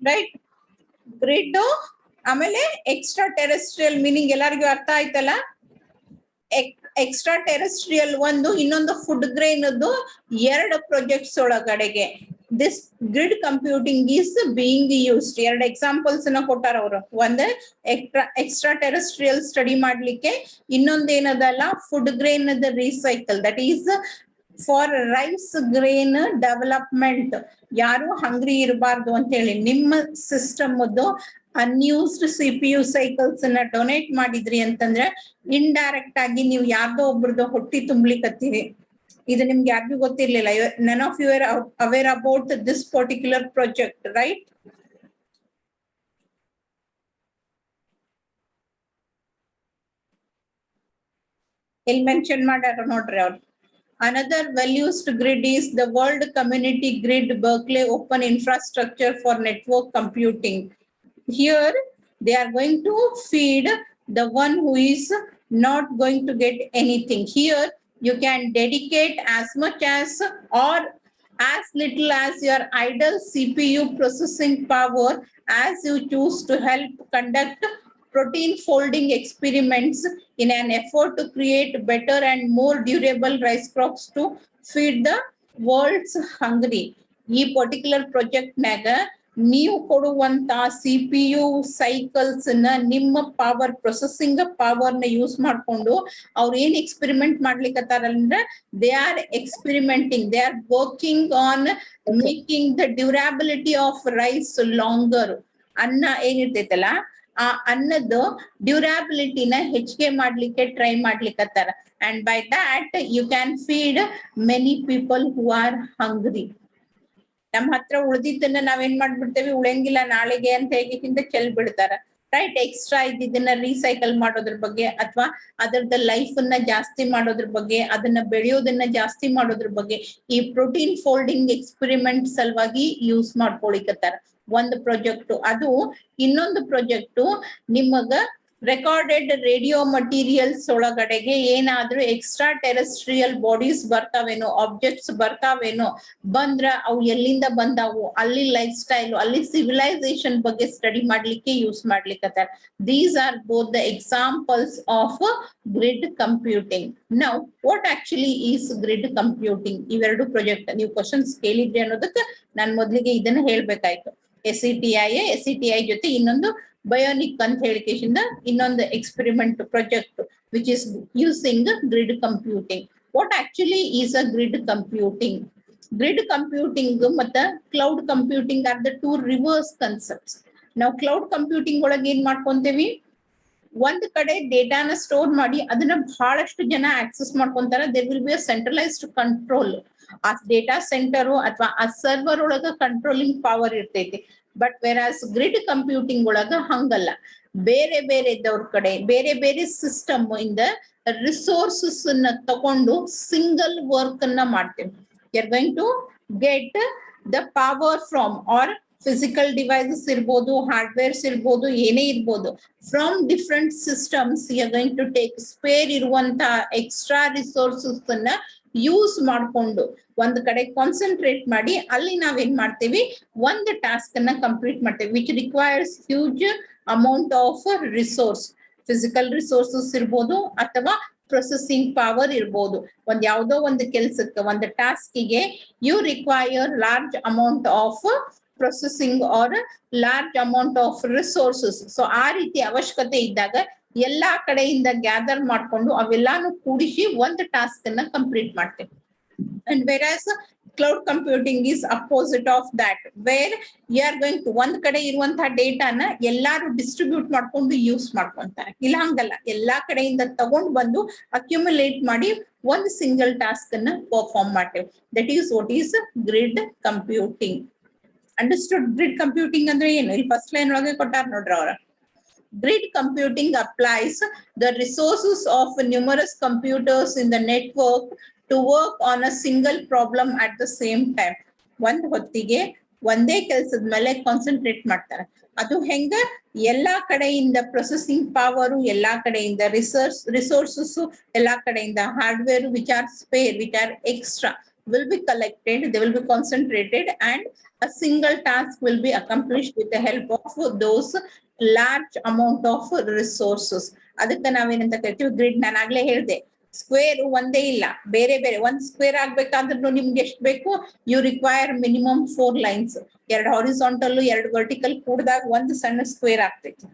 right? Grid ಆಮೇಲೆ extraterrestrial meaning ಎಲ್ಲರಿಗೂ ಅರ್ಥ ಆಯ್ತಲ್ಲ. ಎಕ್ಸ್ಟ್ರಾ ಟೆರೆಸ್ಟ್ರಿಯಲ್ ಒಂದು, ಇನ್ನೊಂದು ಫುಡ್ ಗ್ರೈನ್ ಎರಡು ಪ್ರಾಜೆಕ್ಟ್ಸ್ ಒಳಗಡೆಗೆ this grid computing is being used. ಎರಡು ಎಕ್ಸಾಂಪಲ್ಸ್ ನ ಕೊಟ್ಟಾರ ಅವರು. ಒಂದು ಎಕ್ಸ್ಟ್ರಾ ಟೆರೆಸ್ಟ್ರಿಯಲ್ ಸ್ಟಡಿ ಮಾಡ್ಲಿಕ್ಕೆ, ಇನ್ನೊಂದೇನದಲ್ಲ food grain recycle, that is for rice grain development. ಯಾರು ಹಂಗ್ರಿ ಇರಬಾರ್ದು ಅಂತ ಹೇಳಿ ನಿಮ್ಮ ಸಿಸ್ಟಮ್ ಅನ್ಯೂಸ್ಡ್ CPU ಸೈಕಲ್ಸ್ ನ ಡೊನೇಟ್ ಮಾಡಿದ್ರಿ ಅಂತಂದ್ರೆ ಇಂಡೈರೆಕ್ಟ್ ಆಗಿ ನೀವು ಯಾರ್ದೋ ಒಬ್ರದ್ದು ಹೊಟ್ಟಿ ತುಂಬ್ಲಿಕ್ಕತ್ತೀರಿ. ಇದು ನಿಮ್ಗೆ ಯಾರಿಗೂ ಗೊತ್ತಿರ್ಲಿಲ್ಲ. None of you are aware about this particular project, right? ಎಲ್ಲಿ ಮೆನ್ಷನ್ ಮಾಡ್ಯಾರ ನೋಡ್ರಿ ಅವ್ರು. Another well-used grid is the World Community Grid Berkeley Open Infrastructure for Network Computing. Here they are going to feed the one who is not going to get anything. Here you can dedicate as much as or as little as your idle CPU processing power as you choose to help conduct protein folding experiments in an effort to create better and more durable rice crops to feed the world's hungry. ಈ particular project ನಾಗ ನೀವು ಕೊಡುವಂತ CPU cycles ನ ನಿಮ್ಮ power processing power ನ use ಮಾಡ್ಕೊಂಡು ಅವ್ರು ಏನ್ ಎಕ್ಸ್ಪೆರಿಮೆಂಟ್ ಮಾಡ್ಲಿಕ್ಕತ್ತಾರಂದ್ರೆ they are experimenting, they are working on making the durability of rice longer. ಅನ್ನ ಏನಿರ್ತೈತಲ್ಲ ಆ ಅನ್ನದ ಡ್ಯೂರಬಿಲಿಟಿನ ಹೆಚ್ಚಿಗೆ ಮಾಡ್ಲಿಕ್ಕೆ ಟ್ರೈ ಮಾಡ್ಲಿಕ್ಕತ್ತಾರ. And by that you can feed many people who are hungry. ನಮ್ಮ ಹತ್ರ ಉಳ್ದಿದ್ದನ್ನ ನಾವೇನ್ ಮಾಡ್ಬಿಡ್ತೇವೆ, ಉಳಂಗಿಲ್ಲ ನಾಳೆಗೆ ಅಂತ ಹೇಗಿಂದ ಚೆಲ್ ಬಿಡ್ತಾರ, ರೈಟ್? ಎಕ್ಸ್ಟ್ರಾ ಇದ್ದಿದ್ದನ್ನ ರೀಸೈಕಲ್ ಮಾಡೋದ್ರ ಬಗ್ಗೆ ಅಥವಾ ಅದರದ ಲೈಫ್ ಅನ್ನ ಜಾಸ್ತಿ ಮಾಡೋದ್ರ ಬಗ್ಗೆ, ಅದನ್ನ ಬೆಳೆಯೋದನ್ನ ಜಾಸ್ತಿ ಮಾಡೋದ್ರ ಬಗ್ಗೆ ಈ ಪ್ರೋಟೀನ್ ಫೋಲ್ಡಿಂಗ್ ಎಕ್ಸ್ಪೆರಿಮೆಂಟ್ ಸಲುವಾಗಿ ಯೂಸ್ ಮಾಡ್ಕೊಳಿಕತ್ತಾರ. ಒಂದು ಪ್ರಾಜೆಕ್ಟ್ ಅದು. ಇನ್ನೊಂದು ಪ್ರಾಜೆಕ್ಟ್ ನಿಮಗ ರೆಕಾರ್ಡೆಡ್ ರೇಡಿಯೋ ಮಟೀರಿಯಲ್ಸ್ ಒಳಗಡೆಗೆ ಏನಾದ್ರೂ ಎಕ್ಸ್ಟ್ರಾ ಟೆರೆಸ್ಟ್ರಿಯಲ್ ಬಾಡೀಸ್ ಬರ್ತಾವೇನೋ, ಆಬ್ಜೆಕ್ಟ್ಸ್ ಬರ್ತಾವೇನೋ, ಬಂದ್ರ ಅವು ಎಲ್ಲಿಂದ ಬಂದಾವು, ಅಲ್ಲಿ ಲೈಫ್ ಸ್ಟೈಲ್, ಅಲ್ಲಿ ಸಿವಿಲೈಸೇಷನ್ ಬಗ್ಗೆ ಸ್ಟಡಿ ಮಾಡ್ಲಿಕ್ಕೆ ಯೂಸ್ ಮಾಡ್ಲಿಕ್ಕತ್ತಾರ. These are both the examples of grid computing. Now what actually is grid computing? ಇವೆರಡು ಪ್ರಾಜೆಕ್ಟ್ ನೀವು ಕ್ವಶನ್ಸ್ ಕೇಳಿದ್ರಿ ಅನ್ನೋದಕ್ಕೆ ನಾನ್ ಮೊದ್ಲಿಗೆ ಇದನ್ನ ಹೇಳ್ಬೇಕಾಯ್ತು. SETI ಜೊತೆ ಇನ್ನೊಂದು ಬಯೋನಿಕ್ ಅಂತ ಹೇಳಿಕೆಯಿಂದ ಇನ್ನೊಂದು experiment project which is using grid computing. What actually is a grid computing? Grid computing ಮತ್ತ cloud computing are the two reverse concepts. ನಾವು ಕ್ಲೌಡ್ ಕಂಪ್ಯೂಟಿಂಗ್ ಒಳಗೆ ಏನ್ ಮಾಡ್ಕೊಂತೇವಿ, ಒಂದ್ ಕಡೆ ಡೇಟಾನ ಸ್ಟೋರ್ ಮಾಡಿ ಅದನ್ನ ಬಹಳಷ್ಟು ಜನ ಆಕ್ಸೆಸ್ ಮಾಡ್ಕೊಂತಾರ. There will be a centralized control. ಆ ಡೇಟಾ ಸೆಂಟರ್ ಅಥವಾ ಆ ಸರ್ವರ್ ಒಳಗ ಕಂಟ್ರೋಲಿಂಗ್ ಪವರ್ ಇರ್ತೈತಿ. ಬಟ್ ವೆರಾಸ್ ಗ್ರಿಡ್ ಕಂಪ್ಯೂಟಿಂಗ್ ಒಳಗ ಹಂಗಲ್ಲ. ಬೇರೆ ಬೇರೆ ಇದ್ದವ್ರ ಕಡೆ ಬೇರೆ ಬೇರೆ ಸಿಸ್ಟಮ್ ಇಂದ ರಿಸೋರ್ಸಸ್ ನ ತಗೊಂಡು ಸಿಂಗಲ್ ವರ್ಕ್ ಅನ್ನ ಮಾಡ್ತೇವೆ. You are going to get the power from our physical devices ಇರ್ಬೋದು, ಹಾರ್ಡ್ವೇರ್ಸ್ ಇರ್ಬೋದು, ಏನೇ ಇರ್ಬೋದು, from different systems you are going to take spare ಇರುವಂತ ಎಕ್ಸ್ಟ್ರಾ ರಿಸೋರ್ಸಸ್ ಅನ್ನ ಯೂಸ್ ಮಾಡ್ಕೊಂಡು ಒಂದ್ ಕಡೆ ಕಾನ್ಸಂಟ್ರೇಟ್ ಮಾಡಿ ಅಲ್ಲಿ ನಾವೇನ್ ಮಾಡ್ತೇವಿ, ಒಂದು ಟಾಸ್ಕ್ ಅನ್ನ ಕಂಪ್ಲೀಟ್ ಮಾಡ್ತೇವೆ which requires huge amount of resource. Physical resources ಇರ್ಬೋದು ಅಥವಾ ಪ್ರೊಸೆಸಿಂಗ್ ಪವರ್ ಇರ್ಬೋದು. ಒಂದ್ ಯಾವ್ದೋ ಒಂದು ಕೆಲ್ಸಕ್ಕೆ, ಒಂದು ಟಾಸ್ಕಿಗೆ you require large amount of processing or large amount of resources. So ಆ ರೀತಿ ಅವಶ್ಯಕತೆ ಇದ್ದಾಗ ಎಲ್ಲಾ ಕಡೆಯಿಂದ ಗ್ಯಾದರ್ ಮಾಡ್ಕೊಂಡು ಅವೆಲ್ಲಾನು ಕೂಡಿಸಿ ಒಂದು ಟಾಸ್ಕ್ ಅನ್ನ ಕಂಪ್ಲೀಟ್ ಮಾಡ್ತೇವೆ. And versus cloud computing is opposite of that, where you are going to ಒಂದ್ ಕಡೆ ಇರುವಂತಹ ಡೇಟಾನ ಎಲ್ಲಾರು ಡಿಸ್ಟ್ರಿಬ್ಯೂಟ್ ಮಾಡ್ಕೊಂಡು ಯೂಸ್ ಮಾಡ್ಕೊಂತಾರೆ. ಇಲ್ಲ ಹಂಗಲ್ಲ, ಎಲ್ಲಾ ಕಡೆಯಿಂದ ತಗೊಂಡ್ ಬಂದು ಅಕ್ಯುಮುಲೇಟ್ ಮಾಡಿ ಒಂದು ಸಿಂಗಲ್ ಟಾಸ್ಕ್ ಅನ್ನ ಪರ್ಫಾರ್ಮ್ ಮಾಡ್ತೇವೆ. That is what is grid computing. Understood? Grid computing ಅಂದ್ರೆ ಏನು? ಇಲ್ಲಿ ಫಸ್ಟ್ ಲೈನ್ ಒಳಗೆ ಕೊಟ್ಟಾರ ನೋಡ್ರಿ ಅವ್ರ. Grid computing applies the resources of numerous computers in the network to work on a single problem at the same time. ಒಂದ್ ಹೊತ್ತಿಗೆ ಒಂದೇ ಕೆಲಸದ ಮೇಲೆ ಕಾನ್ಸಂಟ್ರೇಟ್ ಮಾಡ್ತಾರೆ. ಅದು ಹೆಂಗ? ಎಲ್ಲಾ ಕಡೆಯಿಂದ ಪ್ರೊಸೆಸಿಂಗ್ ಪವರ್, ಎಲ್ಲಾ ಕಡೆಯಿಂದ ರಿಸೋರ್ಸಸ್, ಎಲ್ಲಾ ಕಡೆಯಿಂದ hardware which are spare, which are extra. will be collected, they will be concentrated, and a single task will be accomplished with the help of those large amount of resources. ಅದಕ್ಕೆ ನಾವೇನಂತ ಕರಿತೀವಿ grid. ನಾನು ಆಗ್ಲೇ ಹೇಳಿದೆ, square ಒಂದೇ ಇಲ್ಲ, ಬೇರೆ ಬೇರೆ. ಒಂದ್ ಸ್ಕ್ವೇರ್ ಆಗ್ಬೇಕಾದ್ರೂ ನಿಮ್ಗೆ ಎಷ್ಟು ಬೇಕು? You require minimum 4 lines. 2 horizontal 2 vertical ಕೂಡಿದಾಗ ಒಂದು ಸಣ್ಣ ಸ್ಕ್ವೇರ್ ಆಗ್ತೈತಿ,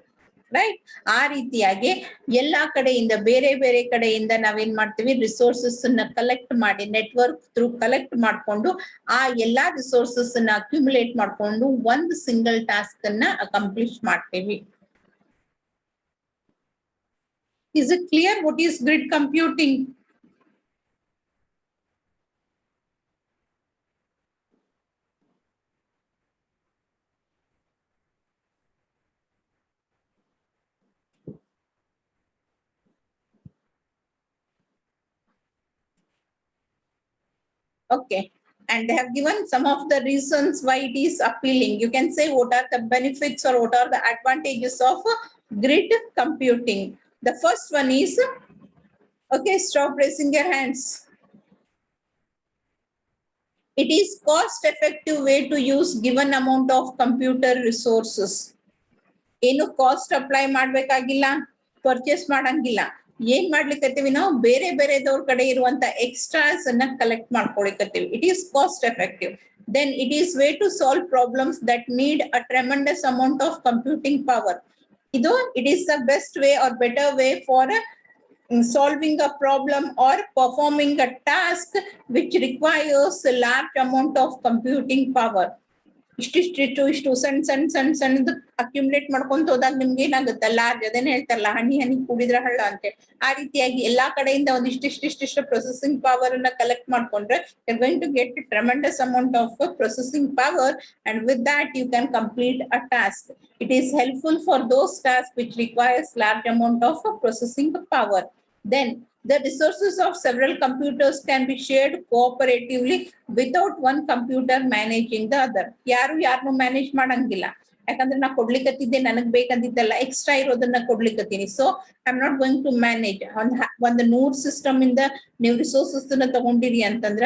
ರೈಟ್? ಆ ರೀತಿಯಾಗಿ ಎಲ್ಲಾ ಕಡೆಯಿಂದ ಬೇರೆ ಬೇರೆ ಕಡೆಯಿಂದ ನಾವೇನ್ ಮಾಡ್ತೀವಿ, ರಿಸೋರ್ಸಸ್ ಅನ್ನ ಕಲೆಕ್ಟ್ ಮಾಡಿ, ನೆಟ್ವರ್ಕ್ ಥ್ರೂ ಕಲೆಕ್ಟ್ ಮಾಡ್ಕೊಂಡು ಆ ಎಲ್ಲಾ ರಿಸೋರ್ಸಸ್ ಅನ್ನ ಅಕ್ಯುಮುಲೇಟ್ ಮಾಡ್ಕೊಂಡು ಒಂದು ಸಿಂಗಲ್ ಟಾಸ್ಕ್ ಅನ್ನ ಅಕಂಪ್ಲಿಷ್ ಮಾಡ್ತೀವಿ. Is it clear what is grid computing? Okay, and they have given some of the reasons why it is appealing. You can say what are the benefits or what are the advantages of grid computing. The first one is, okay, stop raising your hands. It is cost effective way to use given amount of computer resources. ಏನು cost apply ಮಾಡ್ಬೇಕಾಗಿಲ್ಲ, purchase ಮಾಡಂಗಿಲ್ಲ. ಏನ್ ಮಾಡ್ಲಿಕ್ಕತ್ತೀವಿ ನಾವು? ಬೇರೆ ಬೇರೆದವ್ರ ಕಡೆ ಇರುವಂತ extras ಅನ್ನ collect ಮಾಡ್ಕೊಳಿಕತ್ತೀವಿ. It is cost effective. Then it is way to solve problems that need a tremendous amount of computing power. ಇದು it is the best way or better way for solving a problem or performing a task which requires a large amount of computing power. ಇಷ್ಟು ಸಣ್ಣದು accumulate ಮಾಡ್ಕೊಂತ ಹೋದಾಗ ನಿಮ್ಗೆ ಏನಾಗುತ್ತೆ? Large, ಅದೇನೆ ಹೇಳ್ತಾರಲ್ಲ, ಹನಿ ಹನಿ ಕೂಡಿದ್ರ ಹಳ್ಳ ಅಂತೆ. ಆ ರೀತಿಯಾಗಿ ಎಲ್ಲಾ ಕಡೆಯಿಂದ ಒಂದಿಷ್ಟಿಷ್ಟು ಪ್ರೊಸೆಸಿಂಗ್ ಪವರ್ ಅನ್ನ ಕಲೆಕ್ಟ್ ಮಾಡ್ಕೊಂಡ್ರೆ you are going to get tremendous amount of processing power, and with that you can complete a task. It is helpful for those tasks which requires large amount of processing power. Then the resources of several computers can be shared cooperatively without one computer managing the other. ಯಾರು ಯಾರನ್ನು manage ಮಾಡಂಗಿಲ್ಲ. ಯಾಕಂದ್ರೆ ನಾ ಕೊಡ್ಲಿಕ್ಕತ್ತಿದ್ದೆ, ನನಗ್ ಬೇಕಂದಿದ್ದಲ್ಲ, extra ಇರೋದನ್ನ ಕೊಡ್ಲಿಕ್ಕತ್ತೀನಿ. So I am not going to manage. ಒಂದು 100 ಸಿಸ್ಟಮ್ ಇಂದ ನೀವು ರಿಸೋರ್ಸಸ್ ತಗೊಂಡಿರಿ ಅಂತಂದ್ರ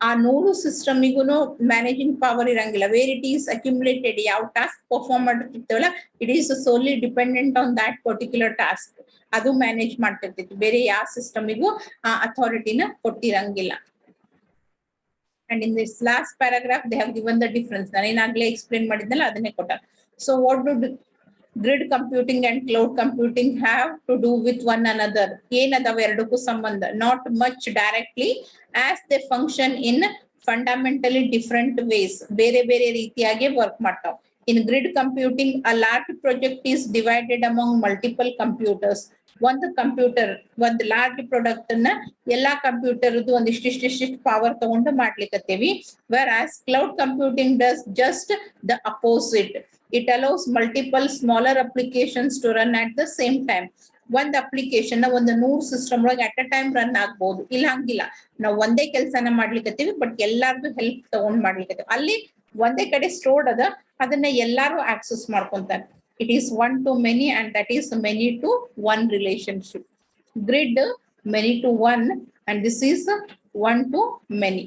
ಆ 100 ಸಿಸ್ಟಮಿಗೂ ಮ್ಯಾನೇಜಿಂಗ್ ಪವರ್ ಇರಂಗಿಲ್ಲ. ವೇರ್ ಇಟ್ ಈಸ್ ಅಕ್ಯುಮುಲೇಟೆಡ್, ಯಾವ ಟಾಸ್ಕ್ ಪರ್ಫಾರ್ಮ್ ಮಾಡಿರ್ತೀವಲ್ಲ, it is solely dependent on that particular task. ಅದು ಮ್ಯಾನೇಜ್ ಮಾಡ್ತಿರ್ತಿತ್ತು. ಬೇರೆ ಯಾವ ಸಿಸ್ಟಮಿಗೂ ಆ ಅಥಾರಿಟಿನ ಕೊಟ್ಟಿರಂಗಿಲ್ಲ. And in this last paragraph they have given the difference. ನಾನು ಏನಾಗ್ಲೇ ಎಕ್ಸ್ಪ್ಲೇನ್ ಮಾಡಿದ್ನಲ್ಲ ಅದನ್ನೇ ಕೊಟ್ಟ. So what do grid computing and cloud computing have to do with one another? ಏನದಾವ ಎರಡಕ್ಕೂ ಸಂಬಂಧ? Not much directly, as they function in fundamentally different ways. ಬೇರೆ ಬೇರೆ ರೀತಿಯಾಗಿ ವರ್ಕ್ ಮಾಡ್ತಾವ. In grid computing, a large project is divided among multiple computers. ಒಂದು computer, ಒಂದು large product ಅನ್ನ ಎಲ್ಲಾ ಕಂಪ್ಯೂಟರ್ ಒಂದಿಷ್ಟಿಷ್ಟು ಪವರ್ ತಗೊಂಡು ಮಾಡ್ಲಿಕ್ಕತ್ತೇವಿ. Whereas cloud computing does just the opposite. It allows multiple smaller applications to run at the same time. ಒಂದ್ application ಒಂದು 100 system ಒಳಗೆ at a time run ಆಗ್ಬಹುದು. ಇಲ್ಲ ಹಂಗಿಲ್ಲ, ನಾವು ಒಂದೇ ಕೆಲಸನ ಮಾಡ್ಲಿಕ್ಕತ್ತೀವಿ, ಬಟ್ ಎಲ್ಲಾರ್ದು ಹೆಲ್ಪ್ ತಗೊಂಡ್ ಮಾಡ್ಲಿಕ್ಕತ್ತೀವಿ. ಅಲ್ಲಿ ಒಂದೇ ಕಡೆ ಸ್ಟೋರ್ಡ್ ಅದ, ಅದನ್ನ ಎಲ್ಲಾರು ಆಕ್ಸೆಸ್ ಮಾಡ್ಕೊಂತಾರೆ. It is one to many, and that is many to one relationship. Grid many to one, and this is one to many.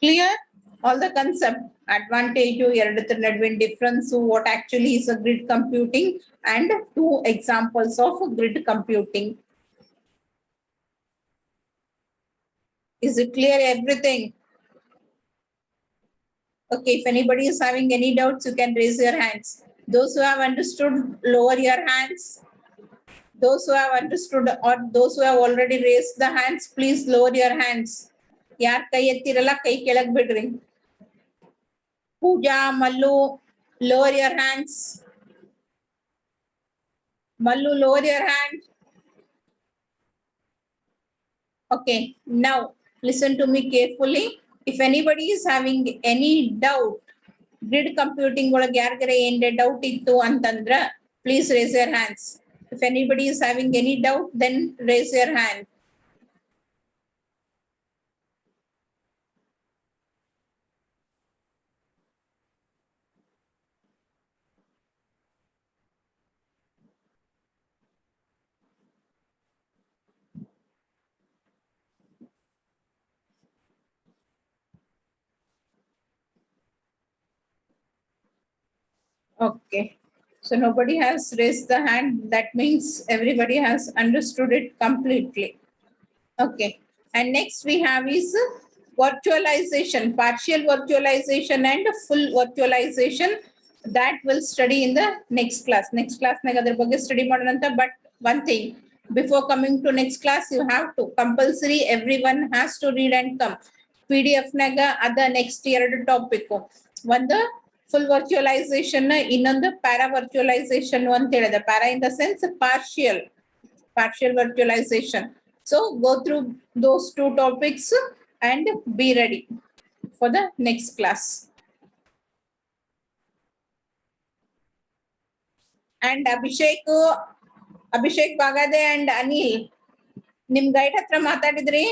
Clear? All the concept, advantage, ಎರಡರ ನಡುವಿನ difference, what actually is a grid computing, and 2 examples of grid computing. Is it clear everything? Okay, if anybody is having any doubts, you can raise your hands. Those who have understood, lower your hands. Those who have understood or those who have already raised the hands, please lower your hands. ಯಾರ್ ಕೈ ಎತ್ತಿರಲ್ಲ ಕೈ ಕೆಳಗ್ ಬಿಡ್ರಿ. Pooja, Mallu, lower your hands. Mallu, lower your hand. Okay, now listen to me carefully. If anybody is having any doubt, grid computing ಒಳಗೆ ಯಾರ್ಗಾರೆ ಏನ್ರೆ doubt ಇತ್ತು ಅಂತಂದ್ರ please raise your hands. If anybody is having any doubt, then raise your hand. Okay. So nobody has raised the hand. That means everybody has understood it completely. Okay. And next we have is virtualization, partial virtualization and full virtualization. That will study in the next class. Next class naga adar ಬಗ್ಗೆ study ಮಾಡೋಣಂತ. But one thing, before coming to next class, you have to compulsory everyone has to read and come. PDF naga ada next year topic. ಒಂದು full virtualization, ಇನ್ನೊಂದು para virtualization ಅಂತ ಹೇಳಿದೆ. Para in the sense partial virtualization. So go through those two topics and be ready for the next class. And Abhishek Bagade and Anil, ನಿಮ್ guide ಹತ್ರ ಮಾತಾಡಿದ್ರಿ?